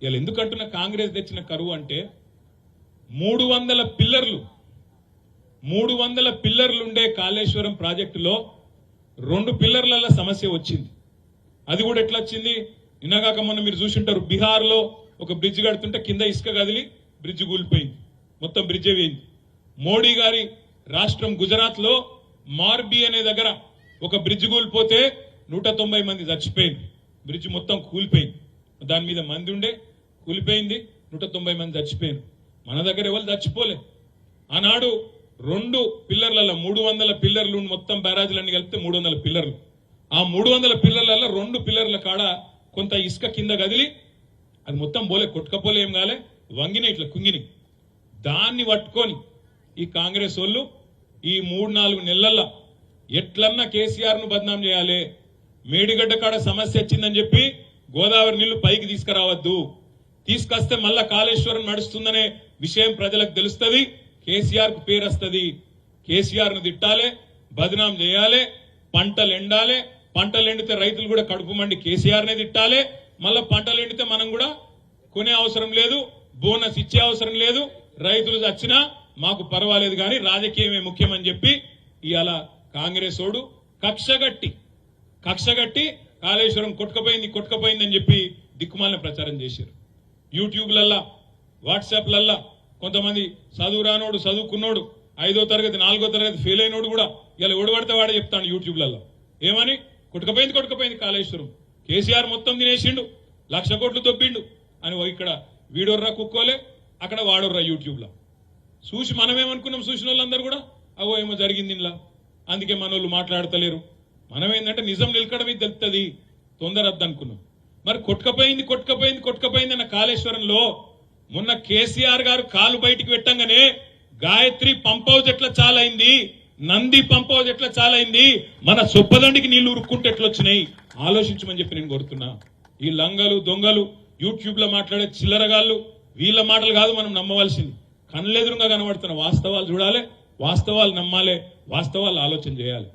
ఇలా ఎందుకంటున్న కాంగ్రెస్ తెచ్చిన కరువు అంటే 300 పిల్లర్లు ఉండే కాళేశ్వరం ప్రాజెక్టులో 2 పిల్లర్ల సమస్య వచ్చింది. అది కూడా ఎట్లా వచ్చింది? నిన్నగాక మొన్న మీరు చూసింటారు, బీహార్ లో ఒక బ్రిడ్జ్ కడుతుంటే కింద ఇసుక కదిలి బ్రిడ్జ్ కూలిపోయింది, మొత్తం బ్రిడ్జే వేయింది. మోడీ గారి రాష్ట్రం గుజరాత్ లో మార్బీ అనే దగ్గర ఒక బ్రిడ్జ్ కూలిపోతే 190 మంది చచ్చిపోయింది. బ్రిడ్జ్ మొత్తం కూలిపోయింది, దాని మీద మంది ఉండే కూలిపోయింది, 190 మంది చచ్చిపోయింది. మన దగ్గర ఎవరు చచ్చిపోలే. ఆనాడు 2 పిల్లర్లలో 300 పిల్లర్లు మొత్తం బ్యారాజీలన్నీ కలిపితే 300 పిల్లర్లు. ఆ 300 పిల్లర్లలో 2 పిల్లర్ల కాడ కొంత ఇసుక కింద కదిలి అది మొత్తం పోలే, కొట్టుకపోలే, ఏం కాలే, వంగిన ఇట్లా కుంగిని. దాన్ని పట్టుకొని ఈ కాంగ్రెస్ వాళ్ళు ఈ 3-4 నెలల్లో ఎట్లన్నా కేసీఆర్ ను బదనాం చేయాలి, మేడిగడ్డ కాడ సమస్య వచ్చిందని చెప్పి గోదావరి నీళ్లు పైకి తీసుకురావద్దు, తీసుకొస్తే మళ్ళా కాళేశ్వరం నడుస్తుందనే విషయం ప్రజలకు తెలుస్తుంది, కేసీఆర్ కు పేరు వస్తుంది, కేసీఆర్ ను తిట్టాలి, బదనాం చేయాలి, పంటలు ఎండాలి, పంటలు ఎండితే రైతులు కూడా కడుపు మండి కేసీఆర్ నే తిట్టాలి, మళ్ళా పంటలు ఎండితే మనం కూడా కొనే అవసరం లేదు, బోనస్ ఇచ్చే అవసరం లేదు, రైతులు చచ్చినా మాకు పర్వాలేదు కానీ రాజకీయమే ముఖ్యమని చెప్పి ఇవాళ కాంగ్రెస్ ఓడు కక్షగట్టి కాళేశ్వరం కొట్టుకపోయిందని చెప్పి దిక్కుమాలిన ప్రచారం చేశారు. యూట్యూబ్లల్లా, వాట్సాప్లల్లా కొంతమంది చదువు రానోడు, చదువుకున్నోడు, 5వ తరగతి 4వ తరగతి ఫెయిల్ అయినోడు కూడా ఇలా ఓడిపడితే వాడే చెప్తాడు యూట్యూబ్లలో ఏమని, కొట్టుకపోయింది కాళేశ్వరం, కేసీఆర్ మొత్తం తినేసిండు, 1,00,000 కోట్లు దొబ్బిండు అని. ఇక్కడ వీడోర్రా కుక్కోలే, అక్కడ వాడోర్రా యూట్యూబ్ లో చూసి మనమేమనుకున్నాం, చూసిన వాళ్ళందరూ కూడా అవో ఏమో జరిగింది ఇలా, అందుకే మన వాళ్ళు మాట్లాడతలేరు. మనం ఏంటంటే నిజం నిలకడమే తెలుస్తుంది, తొందరద్దు అనుకున్నాం. మరి కొట్టుకపోయింది అన్న కాళేశ్వరంలో మొన్న కేసీఆర్ గారు కాలు బయటికి పెట్టంగానే గాయత్రి పంప్ హౌస్ ఎట్లా చాలైంది, నంది పంప్ హౌస్ ఎట్లా చాలైంది, మన సొప్పదండికి నీళ్లు ఉరుక్కుంటే ఎట్లొచ్చినాయి ఆలోచించమని చెప్పి నేను కోరుతున్నా. ఈ లంగలు దొంగలు యూట్యూబ్ లో మాట్లాడే చిల్లరగాళ్ళు వీళ్ళ మాటలు కాదు మనం నమ్మవలసింది, కళ్ళెదురుగా కనబడుతున్న వాస్తవాలు చూడాలి, వాస్తవాలు నమ్మాలి, వాస్తవాలు ఆలోచన చేయాలి.